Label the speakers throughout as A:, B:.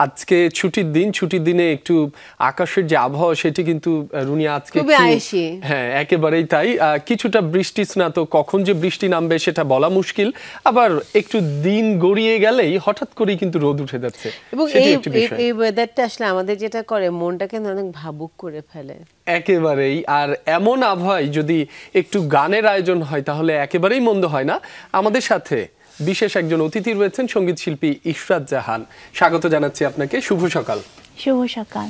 A: আজকে ছুটির দিনে একটু আকাশের যে আবহাওয়া সেটি কিন্তু রুনিয়া আজকে হ্যাঁ একেবারেই তাই। কিছুটা বৃষ্টি স্নাত, কখন যে বৃষ্টি নামবে সেটা বলা মুশকিল, আবার একটু দিন গড়িয়ে গেলেই হঠাৎ করেই কিন্তু রোদ উঠে যাচ্ছে।
B: এবং এই ওয়েদারটা আসলে আমাদের যেটা করে মনটাকে অনেক ভাবুক করে ফেলে
A: একেবারেই। আর এমন আবহাওয়ায় যদি একটু গানের আয়োজন হয় তাহলে একেবারেই মন্দ হয় না। আমাদের সাথে বিশেষ একজন অতিথি রয়েছেন, সঙ্গীত শিল্পী ইশরাত জাহান। স্বাগত জানাচ্ছি আপনাকে। শুভ সকাল।
C: শুভ সকাল।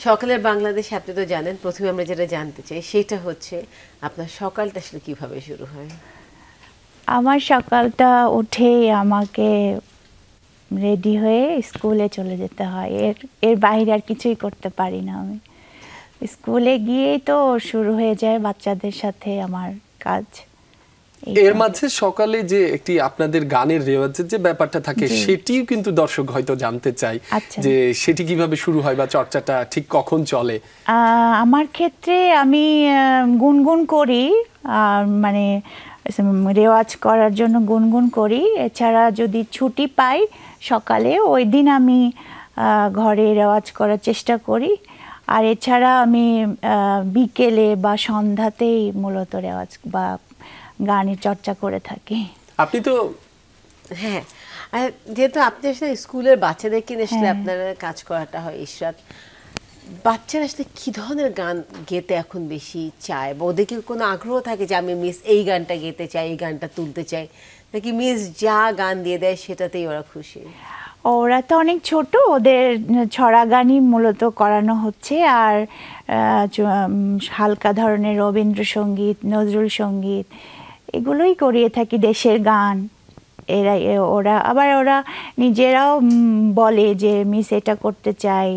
B: সকালের বাংলাদেশ আপনি তো জানেন, প্রথমে আমরা যেটা জানতে চাই সেটা হচ্ছে আপনার সকালটা আসলে কিভাবে শুরু হয়?
C: আমার সকালটা উঠেই আমাকে রেডি হয়ে স্কুলে চলে যেতে হয়। এর বাইরে আর কিছুই করতে পারি না আমি। স্কুলে গিয়েই তো শুরু হয়ে যায় বাচ্চাদের সাথে আমার কাজ।
A: এর মাঝে সকালে যে একটি আপনাদের গানের রেওয়াজের যে ব্যাপারটা থাকে সেটিও কিন্তু দর্শক হয়তো জানতে চায় যে সেটি কিভাবে শুরু হয় বা চর্চাটা ঠিক কখন চলে।
C: আমার ক্ষেত্রে আমি গুনগুন করি, মানে রেওয়াজ করার জন্য গুনগুন করি। এছাড়া যদি ছুটি পাই সকালে, ওই দিন আমি ঘরে রেওয়াজ করার চেষ্টা করি। আর এছাড়া আমি বিকেলে বা সন্ধ্যাতেই মূলত রেওয়াজ বা গানের চর্চা করে থাকি।
A: আপনি তো
B: হ্যাঁ, যেহেতু আপনি আসলে স্কুলের বাচ্চাদেরকে আসলে আপনার কাজ করাটা হয় ইশরাত, বাচ্চারা আসলে কি ধরনের গান গেতে এখন বেশি চায় বা ওদের কি কোনো আগ্রহ থাকে যে আমি মিস এই গানটা গেতে চাই, এই গানটা তুলতে চাই, নাকি মিস যা গান দিয়ে দেয় সেটাতেই ওরা খুশি?
C: ওরা তো অনেক ছোট, ওদের ছড়া গানই মূলত করানো হচ্ছে। আর হালকা ধরনের রবীন্দ্রসঙ্গীত, নজরুল সঙ্গীত এগুলোই করিয়ে থাকি, দেশের গান। ওরা নিজেরাও বলে যে মিস এটা করতে চাই,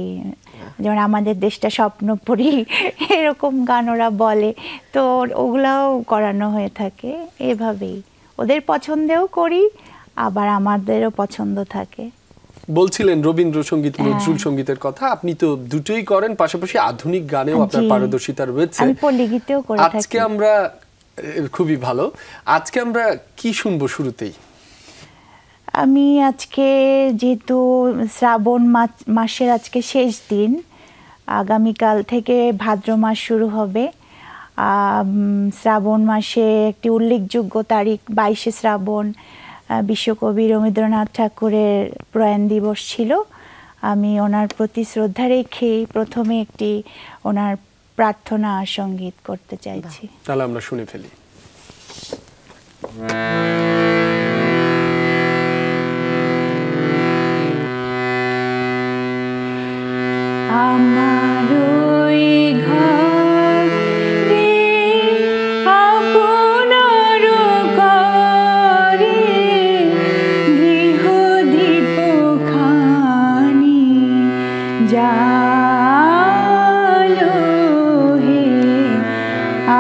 C: যেমন আমাদের দেশটা স্বপ্নপুরী, এরকম গান ওরা বলে। তো ওগুলাও করানো হয়ে থাকে। এভাবেই ওদের পছন্দেও করি, আবার আমাদেরও পছন্দ থাকে।
A: বলছিলেন রবীন্দ্রসঙ্গীত, নজরুল সঙ্গীতের কথা। আপনি তো দুটোই করেন, পাশাপাশি আধুনিক গানেও আপনার পারদর্শিতা রয়েছে।
C: আমি পল্লীগীতেও করে থাকি।
A: আজকে আমরা খুবই ভালো। আজকে আমরা কি শুনবো শুরুতেই?
C: আমি আজকে, যেহেতু শ্রাবণ মাসের আজকে শেষ দিন, আগামীকাল থেকে ভাদ্র মাস শুরু হবে। শ্রাবণ মাসে একটি উল্লেখযোগ্য তারিখ 22শে শ্রাবণ, বিশ্বকবি রবীন্দ্রনাথ ঠাকুরের প্রয়াণ দিবস ছিল। আমি ওনার প্রতি শ্রদ্ধা রেখেই প্রথমে একটি ওনার প্রার্থনা সঙ্গীত করতে চাইছি।
A: তাহলে আমরা শুনে ফেলি।
C: আমার ওই ঘরে আপনার ঘরে গৃহদীপখানি জালো হে,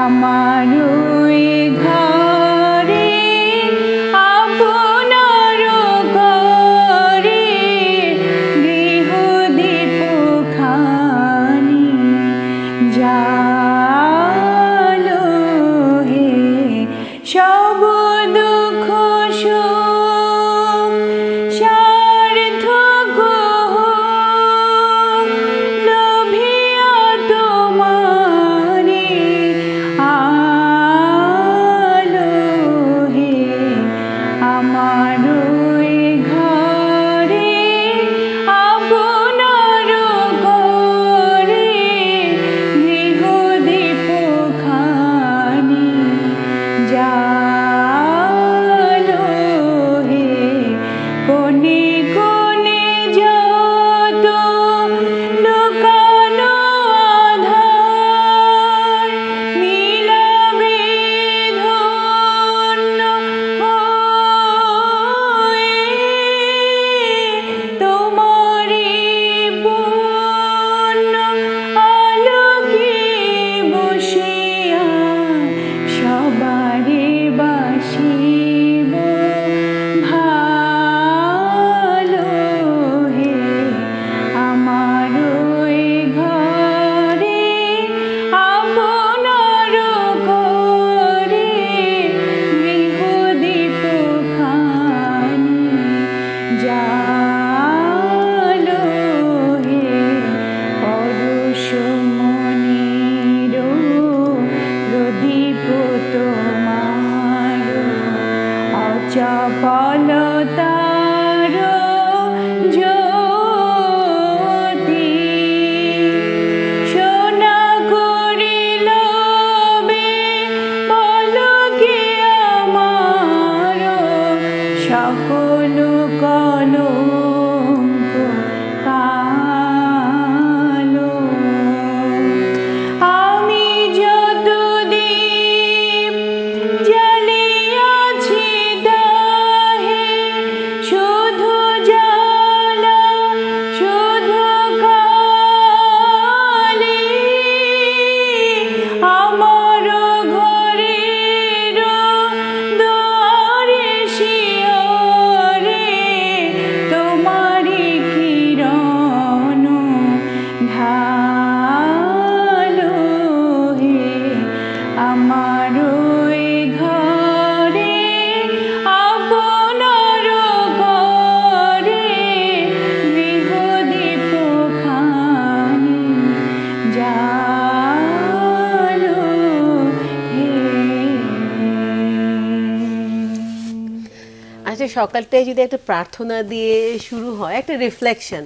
C: আমার ওই ঘরে আপনার ঘরে গৃহদীপখানি জালো হে, সব দুঃখ শোক সার্থক হোক,
B: সকালটায় যদি একটা প্রার্থনা দিয়ে শুরু হয়, একটা রিফ্লেকশন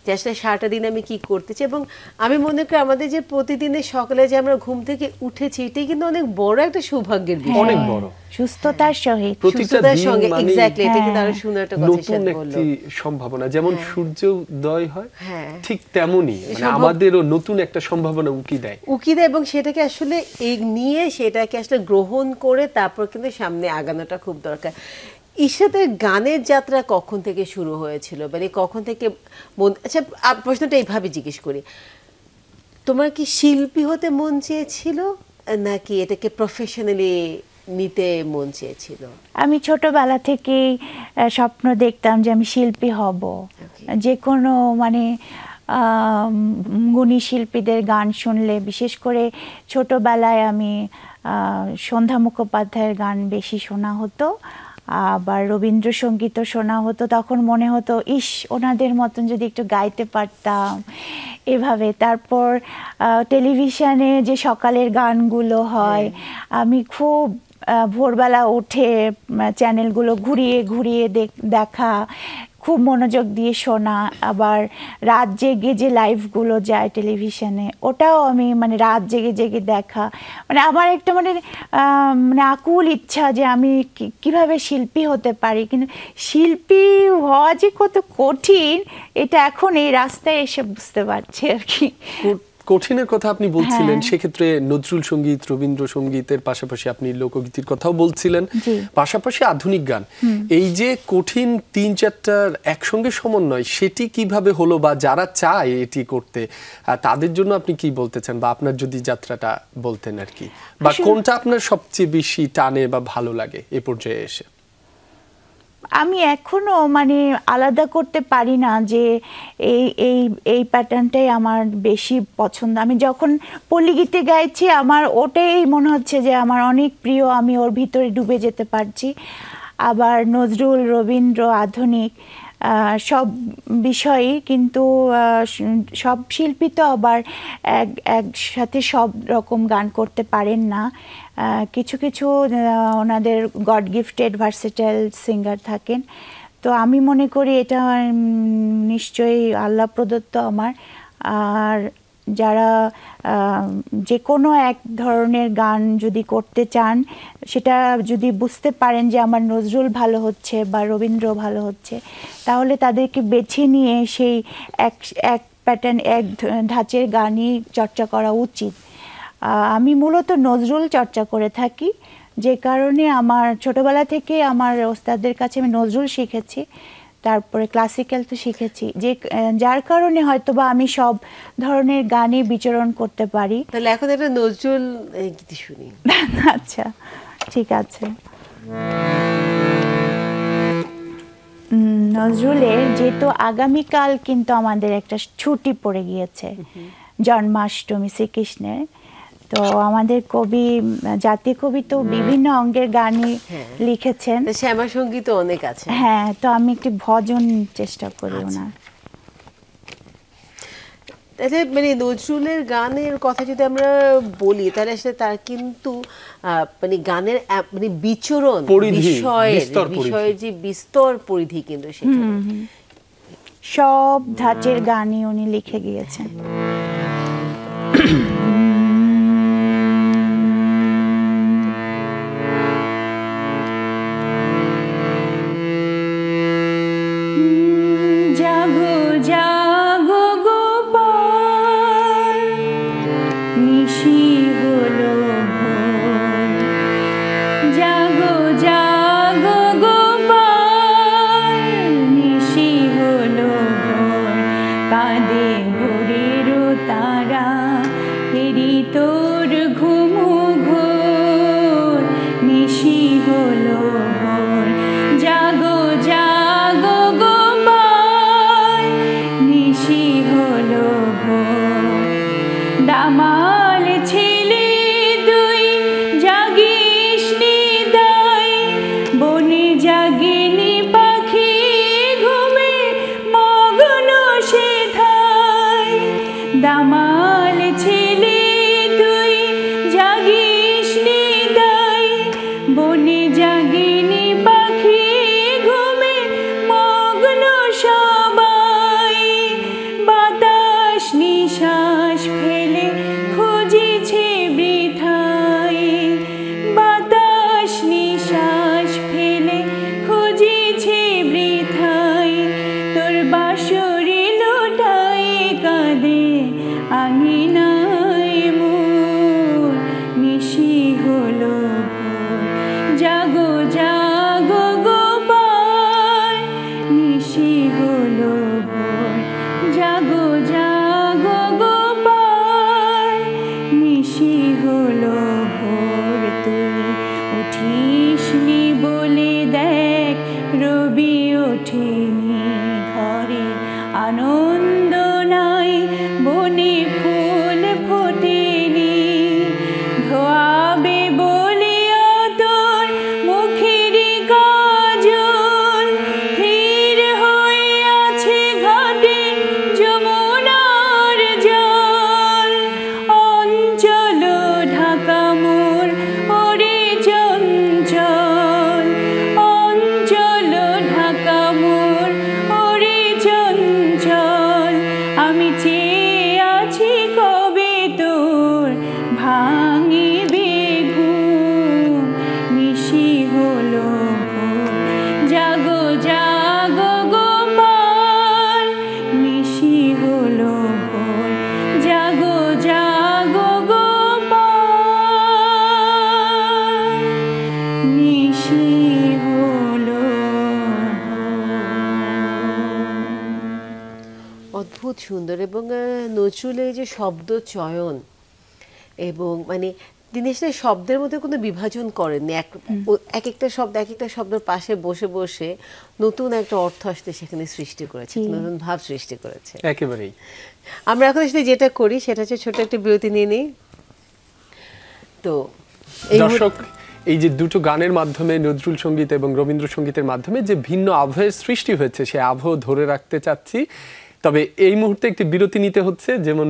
B: যে আসলে সারাটা দিন আমি কি করতেছি, এবং আমি মনে করি আমাদের যে প্রতিদিনের সকালে যে আমরা ঘুম থেকে উঠেছি এটাই কিন্তু অনেক বড় একটা সৌভাগ্যের বিষয়,
A: অনেক বড়,
C: সুস্থতার সহিত,
B: সুস্থতার সঙ্গে। এক্স্যাক্টলি, এটা কিন্তু আরো সুন্দর একটা কথা
A: নতুন একটি সম্ভাবনা। যেমন সূর্য উদয় হয় ঠিক তেমনি আমাদেরও নতুন একটা সম্ভাবনা উকি দেয়,
B: এবং সেটাকে আসলে নিয়ে সেটাকে আসলে গ্রহণ করে তারপর কিন্তু সামনে আগানোটা খুব দরকার। ইশরাতের গানের যাত্রা কখন থেকে শুরু হয়েছিল, মানে কখন থেকে আচ্ছা প্রশ্নটা এইভাবে জিজ্ঞেস করি, তোমার কি শিল্পী হতে মন চেয়েছিল নাকি এটাকে প্রফেশনালি নিতে মন চেয়েছিল?
C: আমি ছোটবেলা থেকেই স্বপ্ন দেখতাম যে আমি শিল্পী হব, যে কোনো মানে গুণী শিল্পীদের গান শুনলে, বিশেষ করে ছোটবেলায় আমি সন্ধ্যা মুখোপাধ্যায়ের গান বেশি শোনা হতো, আবার রবীন্দ্রসঙ্গীতও শোনা হতো। তখন মনে হতো ইস, ওনাদের মতন যদি একটু গাইতে পারতাম এভাবে। তারপর টেলিভিশনে যে সকালের গানগুলো হয়, আমি খুব ভোরবেলা উঠে চ্যানেলগুলো ঘুরিয়ে ঘুরিয়ে দেখা, খুব মনোযোগ দিয়ে শোনা। আবার রাত জেগে যে লাইভগুলো যায় টেলিভিশনে, ওটাও আমি মানে রাত জেগে জেগে দেখা। মানে আমার একটা মানে আকুল ইচ্ছা যে আমি কিভাবে শিল্পী হতে পারি, কিন্তু শিল্পী হওয়া যে কত কঠিন এটা এখন এই রাস্তায় এসে বুঝতে পারছি আর কি।
A: কঠিনের কথা আপনি বলছিলেন, সেক্ষেত্রে নজরুল সঙ্গীত, রবীন্দ্রসঙ্গীতের পাশাপাশি আপনি লোকগীতির কথাও বলছিলেন, পাশাপাশি আধুনিক গান। এই যে কঠিন ৩-৪টার একসঙ্গে সমন্বয়, সেটি কিভাবে হলো, বা যারা চায় এটি করতে তাদের জন্য আপনি কি বলতে চান, বা আপনার যদি যাত্রাটা বলতেন আর কি, বা কোনটা আপনার সবচেয়ে বেশি টানে বা ভালো লাগে এ পর্যায়ে এসে?
C: আমি এখনো মানে আলাদা করতে পারি না যে এই এই এই প্যাটার্নটাই আমার বেশি পছন্দ। আমি যখন পল্লীগীতি গাইছি আমার ওটাই মনে হচ্ছে যে আমার অনেক প্রিয়, আমি ওর ভিতরে ডুবে যেতে পারছি। আবার নজরুল, রবীন্দ্র, আধুনিক সব বিষয়ই, কিন্তু সব শিল্পী তো আবার একসাথে সব রকম গান করতে পারেন না। কিছু কিছু ওনাদের গড গিফটেড ভার্সেটাইল সিঙ্গার থাকেন। তো আমি মনে করি এটা নিশ্চয়ই আল্লাহ প্রদত্ত আমার। আর যারা যে কোনো এক ধরনের গান যদি করতে চান, সেটা যদি বুঝতে পারেন যে আমার নজরুল ভালো হচ্ছে বা রবীন্দ্র ভালো হচ্ছে, তাহলে তাদেরকে বেছে নিয়ে সেই এক প্যাটার্ন, এক ধাঁচের গানই চর্চা করা উচিত। আমি মূলত নজরুল চর্চা করে থাকি, যে কারণে আমার ছোটবেলা থেকে আমার ওস্তাদের কাছে আমি নজরুল শিখেছি, তারপরে ক্লাসিক্যাল তো শিখেছি, যে যার কারণে হয়তো বা আমি সব ধরনের গানে বিচরণ করতে পারি।
B: তাহলে এখন একটা নজরুল গীতি শুনি।
C: আচ্ছা ঠিক আছে। নজরুলের যেহেতু আগামীকাল কিন্তু আমাদের একটা ছুটি পড়ে গিয়েছে, জন্মাষ্টমী শ্রীকৃষ্ণের, তো আমাদের কবি, জাতীয় কবি তো বিভিন্ন অঙ্গের গানই লিখেছেন,
B: শ্যামা সঙ্গীত অনেক আছে।
C: হ্যাঁ, তো আমি একটি ভজন চেষ্টা করি ওনার।
B: মানে নজরুলের গানের কথা যদি আমরা বলি, তাহলে আসলে তার কিন্তু মানে গানের মানে বিচরণ, বিষয়ের যে বিস্তর পরিধি, কিন্তু
C: সব ধাঁচের গানই উনি লিখে গিয়েছেন। জাগো জাগো গোপাল, নিশি হলো ভোর। জাগো জাগো গোপাল, নিশি হলো ভোর। কাঁদে ভোরের তারা, হেরি তোর ঘুমু ঘোর। নিশি হলো ভোর। জাগো জাগো গোপাল, নিশি হলো ভোর। দামাল ছেলে দুই, জাগিস নিদাই। বনে জাগিনি পাখি, ঘুমে মগ্ন সেথায়। দামাল ছেলে দুই, জাগিস নিদাই। বনে জাগিনি পাখি, ঘুমে আনন্দ নাই বনে ফুল ফোটেনি ধোয়াবে বলিয়া তোর মুখের কাজল ধীর হয়ে আছে ঘাটে যমুনার জল অঞ্চল ঢাকা মোর ওরে চঞ্চল অঞ্চল ঢাকা মোর ওরে চঞ্চল আমি চেয়ে আছি কবে তোর ভাঙিবে ঘুম নিশি হলো ভোর জাগো জাগো গোপাল নিশি হলো ভোর জাগো জাগো গোপাল নিশি হলো
B: অদ্ভুত সুন্দর। এবং নজরুলের যে শব্দ চয়ন এবং মানে দিনেশ দা শব্দের মধ্যে কোনো বিভাজন করেননি, এক একটা শব্দের পাশে বসে বসে নতুন একটা অর্থ আসতে সেখানে সৃষ্টি করেছে, নতুন ভাব সৃষ্টি করেছে।
A: একেবারেই।
B: আমরা এখন আসলে যেটা করি সেটা হচ্ছে ছোট একটা বিরতি নিয়ে নিই। তো
A: দর্শক, এই যে দুটো গানের মাধ্যমে নজরুল সঙ্গীত এবং রবীন্দ্রসঙ্গীতের মাধ্যমে যে ভিন্ন আবহের সৃষ্টি হয়েছে সেই আবহ ধরে রাখতে চাচ্ছি। তবে এই মুহূর্তে একটি বিরতি নিতে হচ্ছে, যেমন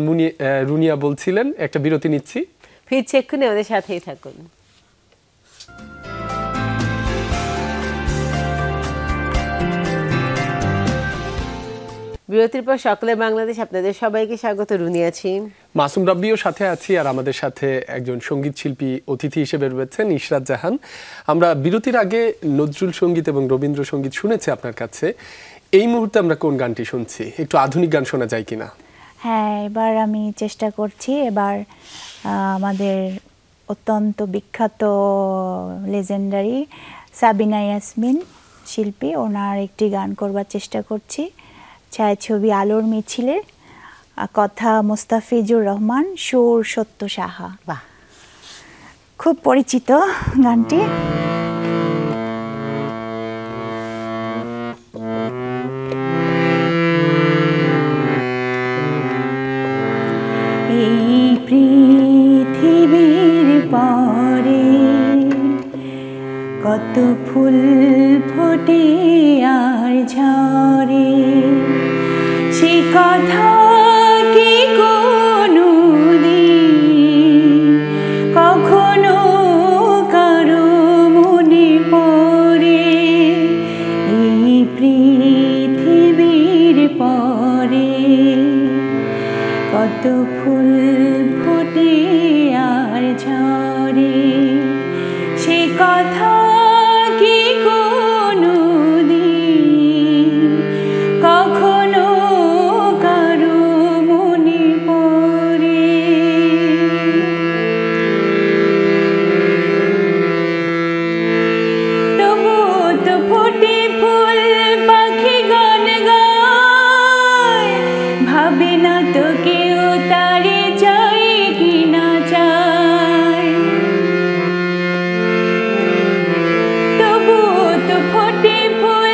A: রুনিয়া বলছিলেন, একটা বিরতি নিচ্ছি।
B: ফিরছি এক্ষুনি, আমাদের সাথেই থাকুন। বিরতির পর সকলে বাংলাদেশ, আপনাদের সবাইকে স্বাগত। রুনি আছি,
A: মাসুম রাব্বিও সাথে আছি, আর আমাদের সাথে একজন সঙ্গীত শিল্পী অতিথি হিসেবে রয়েছেন ইশরাত জাহান। আমরা বিরতির আগে নজরুল সঙ্গীত এবং রবীন্দ্রসঙ্গীত শুনেছি আপনার কাছে। এই মুহূর্তে আমরা কোন গানটি শুনছি? একটু আধুনিক গান শোনা যায় কিনা?
C: হ্যাঁ, এবার আমি চেষ্টা করছি। এবার আমাদের অত্যন্ত বিখ্যাত লেজেন্ডারি সাবিনা ইয়াসমিন শিল্পী, ওনার একটি গান করবার চেষ্টা করছি। ছায়াছবি আলোর মিছিলে, কথা মোস্তাফিজুর রহমান, সুর সত্য সাহা।
B: বাহ,
C: খুব পরিচিত গানটি। এই পৃথিবীর পরে কত ফুল ফোটে আর ঝরে, সে কথা কি কোনদিন কখনো কারো মনে পড়ে? এই পৃথিবীর পরে কত ফুল ফোটে আর ঝরে, সে কথা কি কোনদিন কখনো কারো মনে পড়ে? তবু তো ফোটে ফুল, পাখি গান গায়, ভাবে না তো কেউ তারে চাই কি না চায়। তবু তো ফোটে ফুল,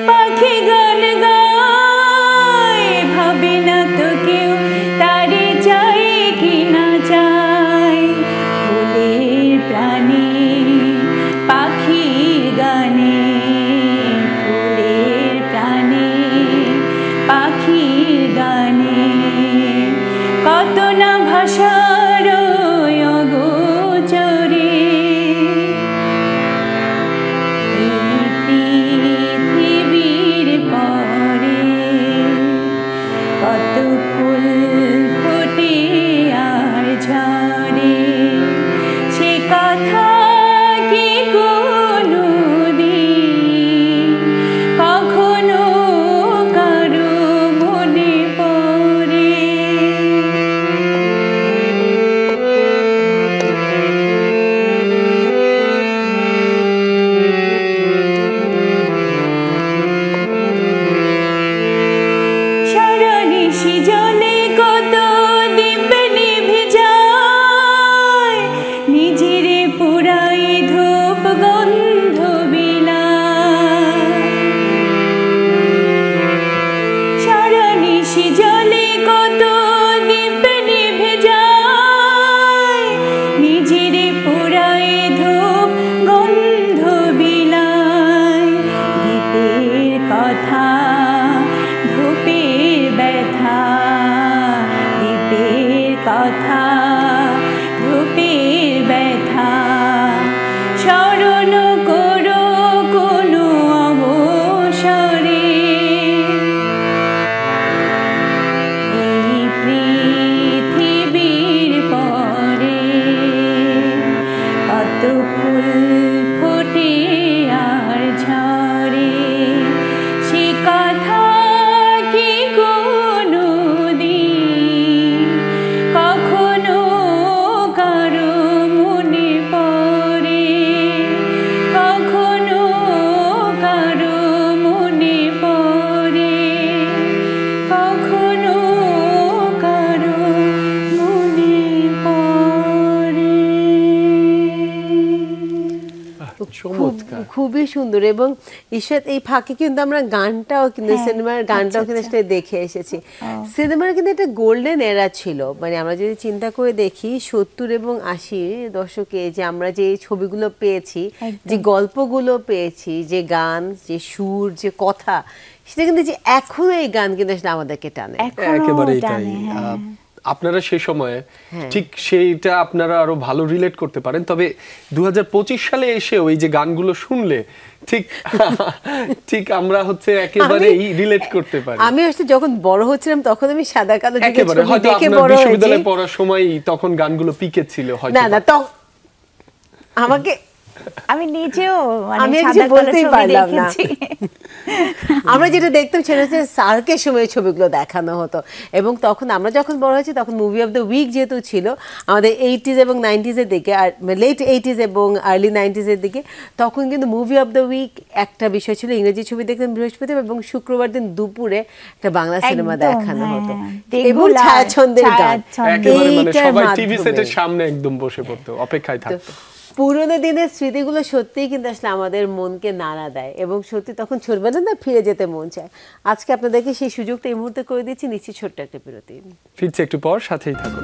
C: পাখি গান গায়, ভাবে না তো কেউ তারে চাই কি না চায়। ফুলের প্রাণে পাখির গানে, ফুলের প্রাণে পাখির গানে, কত না ভাষার অগোচরে। এই পৃথিবীর পরে কত ফুল ফোটে আর ঝরে, সে কথা কি কোনদিন কখনো কারো মনে পড়ে? সারা নিশি জলে কত নিশি জলে কত দীপ নিভে যায়, নিজের পুরায় ধূপ গন্ধ বিলায়। দীপের কথা ধূপের ব্যথা, দীপের কথা ধূপের ব্যথা, স্মরণ করো কোনো অবসরে। এই পৃথিবীর পরে কত ফুল ফোটে আর ঝরে, সে কথা কি কোনো দিন কখনো কারো মনে পড়ে, কখনো কারো মনে পড়ে, কখনো কারো মনে পড়ে।
B: খুবই সুন্দর। এবং ঈশ্বর এই ফাঁকে কিন্তু আমরা গানটাও কিন্তু সিনেমার গানটাও কিন্তু আসলে দেখে এসেছি। সিনেমার কিন্তু একটা গোল্ডেন এরা ছিল, মানে আমরা যদি চিন্তা করে দেখি 70 এবং 80 দশকে যে আমরা যে ছবিগুলো পেয়েছি, যে গল্পগুলো পেয়েছি, যে গান, যে সুর, যে কথা, সেটা কিন্তু যে এখনো এই গান কিন্তু আসলে আমাদেরকে টানে।
A: একেবারেই তাই। আপনারা সেই সময়ে ঠিক সেইটা আপনারা আরো ভালো রিলেট করতে পারেন। তবে 2025 সালে এসে ওই যে গানগুলো শুনলে ঠিক ঠিক আমরা হচ্ছে একেবারেই রিলেট করতে পারি।
B: আমি আসলে যখন বড় হচ্ছিলাম তখন আমি সাদা কালো
A: একেবারে হয়তো আপনার বিশ্ববিদ্যালয়ে পড়ার সময় তখন গানগুলো পিকে ছিল হয়তো।
B: না না, তো আমাকে
C: আমি নিজেও
B: আমি কিছু বলতেই পারলাম না। আমরা যেটা দেখতাম সেটা হচ্ছে সার্কের সময় ছবিগুলো দেখানো হতো, এবং তখন আমরা যখন বড় হয়েছি তখন মুভি অফ দ্য উইক যেহেতু ছিল আমাদের 80s এবং 90s এর দিকে, আর লেট 80s এবং আর্লি 90s এর দিকে, তখন কিন্তু মুভি অফ দ্য উইক একটা বিষয় ছিল। ইংরেজি ছবি দেখতাম বৃহস্পতিবার এবং শুক্রবার দিন দুপুরে একটা বাংলা সিনেমা দেখানো হতো, এবং ছায়াছন্দের গান।
A: একেবারে মানে সবাই টিভি সেটের সামনে একদম বসে পড়তো, অপেক্ষায় থাকতো।
B: পুরোনো দিনের স্মৃতিগুলো সত্যিই কিন্তু আসলে আমাদের মনকে নাড়া দেয়, এবং সত্যি তখন ছোটবেলা না ফিরে যেতে মন চায়। আজকে আপনাদেরকে সেই সুযোগটা এই মুহূর্তে করে দিচ্ছি, নিচ্ছি ছোট্ট একটা বিরতি।
A: ফিরছে একটু পর, সাথেই থাকুন।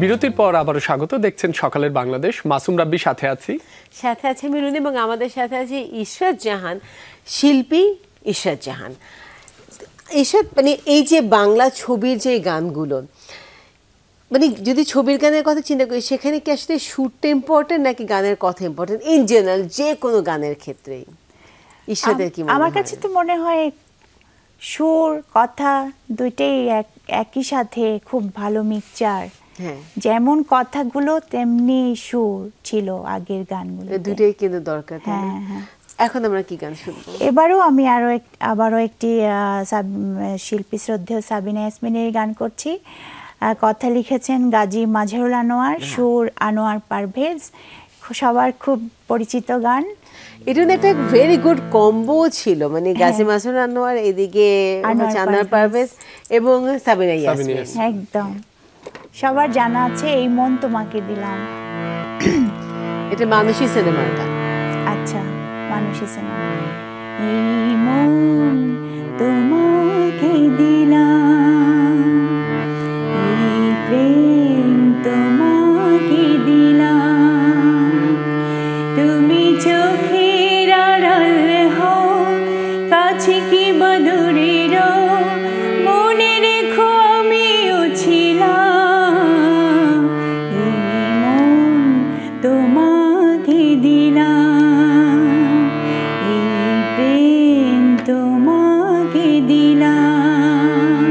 A: বিরতির পর আবারও স্বাগত, দেখছেন সকালের বাংলাদেশ। মাসুম রাব্বি সাথে আছি,
B: সাথে আছে মিরুনি, এবং আমাদের সাথে আছে ইশরাত জাহান, শিল্পী ইশরাত জাহান। ইশরাত, মানে এই যে বাংলা ছবির যে গানগুলো, মানে যদি ছবির গানের কথা চিন্তা করি, সেখানে কি আসলে সুরটা ইম্পর্টেন্ট নাকি গানের কথা ইম্পর্টেন্ট ইন জেনারেল যে কোনো গানের ক্ষেত্রেই? ইশরাতের কি মনে হয়?
C: আমার কাছে তো মনে হয় সুর কথা দুইটাই একই সাথে খুব ভালো মিক্সচার। যেমন কথাগুলো তেমনি সুর ছিল আগের গানগুলো,
B: দুটোই কিন্তু দরকার। এখন আমরা কি গান শুনবো?
C: এবারও আমি আবারও একটি শিল্পী শ্রদ্ধেয় সাবিনা ইয়াসমিনের গান করছি। কথা লিখেছেন গাজী মাজহারুল আনোয়ার, সুর আনোয়ার পারভেজ, সবার খুব পরিচিত গান।
B: এটা একটা ভেরি গুড কম্বো ছিল, মানে গাজী মাজহারুল আনোয়ার, এদিকে আনোয়ার পারভেজ এবং সাবিনা ইয়াসমিন।
C: একদম সবার জানা আছে এই মন তোমাকে দিলাম।
B: এটা মানুষই সিনেমার গান।
C: আচ্ছা, মানুষই সিনেমা। এই মন তোমাকে দিলাম, এই প্রেম তোমাকে দিলাম, তুমি চোখের আড়াল হও, কাছে কি দূরে রও, মনে রেখো আমিও ছিলাম। এই মন তোমাকে দিলাম, এই প্রেম তোমাকে দিলাম।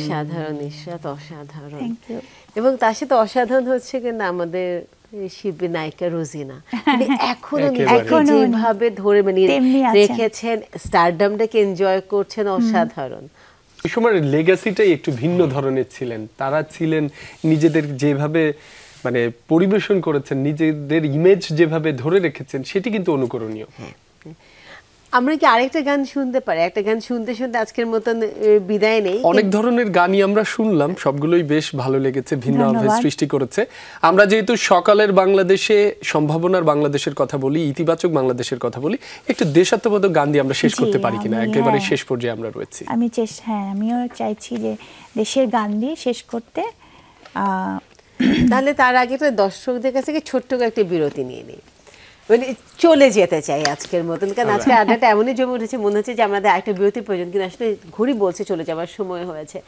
B: অসাধারণ ইশরাত, অসাধারণ। এবং তার সাথে অসাধারণ হচ্ছে কিন্তু আমাদের শিল্পী নায়িকা রোজিনা এখনো যেভাবে ধরে মানে রেখেছেন, স্টারডামটাকে এনজয় করছেন, অসাধারণ।
A: ওই সময় লেগাসিটাই একটু ভিন্ন ধরনের ছিলেন, তারা ছিলেন নিজেদের যেভাবে মানে পরিবেশন করেছেন, নিজেদের ইমেজ যেভাবে ধরে রেখেছেন সেটি কিন্তু অনুকরণীয়।
B: আমরা কি আরেকটা গান শুনতে পারি? একটা গান শুনতে শুনতে আজকের মতন বিদায় নেই।
A: অনেক ধরনের গানই আমরা শুনলাম, সবগুলোই বেশ ভালো লেগেছে, ভিন্ন আভাস সৃষ্টি করেছে। আমরা যেহেতু সকালের বাংলাদেশে, সম্ভাবনার বাংলাদেশের কথা বলি, ইতিবাচক বাংলাদেশের কথা বলি, একটু দেশাত্মবোধক গান দিয়ে আমরা শেষ করতে পারি কিনা? একেবারে শেষ পর্যায়ে আমরা রয়েছি।
C: আমিও চাইছি যে দেশের গান দিয়ে শেষ করতে।
B: তাহলে তার আগে তো দর্শকদের কাছে ছোট্ট একটা বিরতি নিয়ে নিই, মানে চলে যেতে চাই আজকের মতন, কারণ আজকে আড্ডাটা এমনই জমে উঠেছে, মনে হচ্ছে যে আমাদের একটা বিরতির প্রয়োজন, কিন্তু আসলে ঘড়ি বলছে চলে যাওয়ার সময় হয়েছে।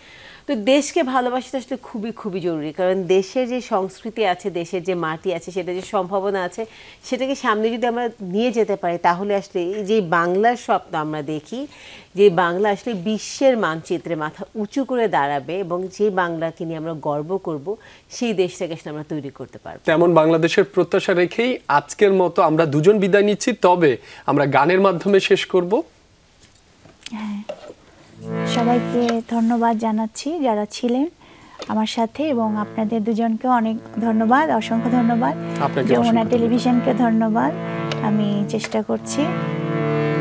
B: তো দেশকে ভালোবাসাটা আসলে খুবই খুবই জরুরি, কারণ দেশের যে সংস্কৃতি আছে, দেশের যে মাটি আছে, সেটা যে সম্ভাবনা আছে, সেটাকে সামনে যদি আমরা নিয়ে যেতে পারি, তাহলে আসলে এই যে বাংলার স্বপ্ন আমরা দেখি, যে বাংলা আসলে বিশ্বের মানচিত্রে মাথা উঁচু করে দাঁড়াবে এবং যে বাংলাকে নিয়ে আমরা গর্ব করব, সেই দেশটাকে আসলে আমরা তৈরি করতে পারবো।
A: তেমন বাংলাদেশের প্রত্যাশা রেখেই আজকের মতো আমরা দুজন বিদায় নিচ্ছি, তবে আমরা গানের মাধ্যমে শেষ করব।
C: সবাইকে ধন্যবাদ জানাচ্ছি যারা ছিলেন আমার সাথে, এবং আপনাদের দুজনকে অনেক ধন্যবাদ, অসংখ্য ধন্যবাদ। যমুনা টেলিভিশনকে ধন্যবাদ। আমি চেষ্টা করছি,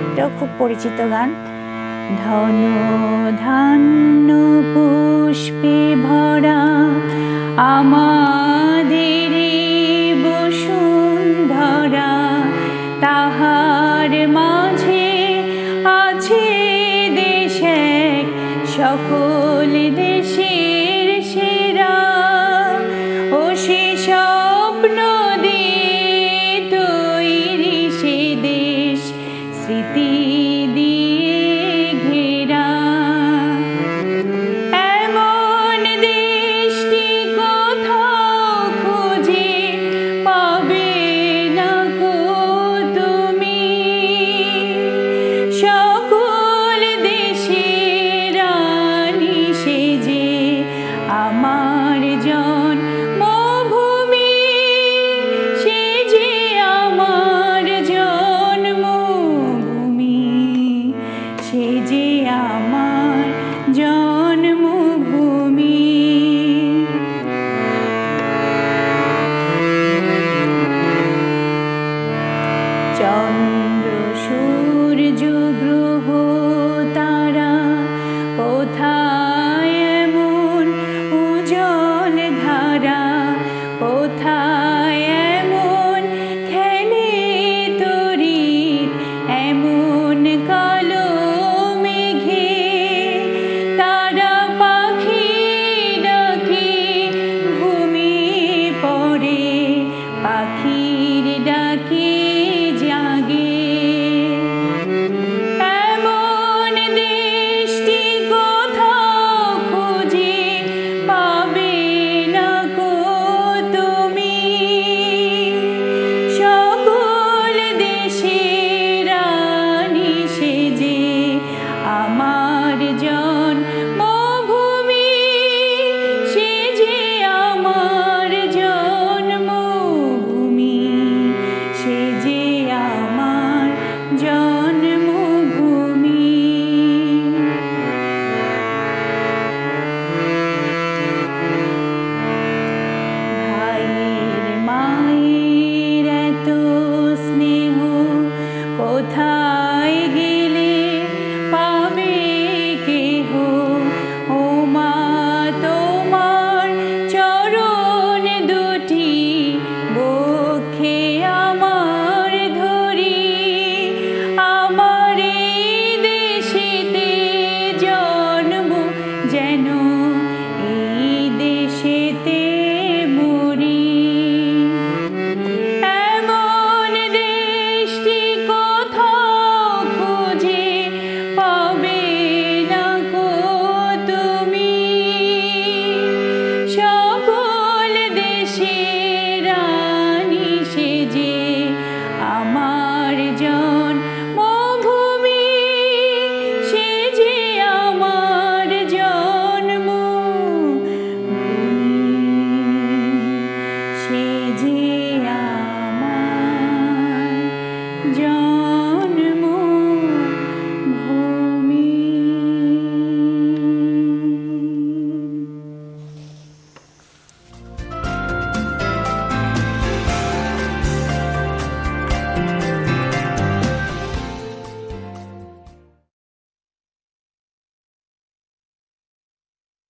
C: এটাও খুব পরিচিত গান। ধন ধান্য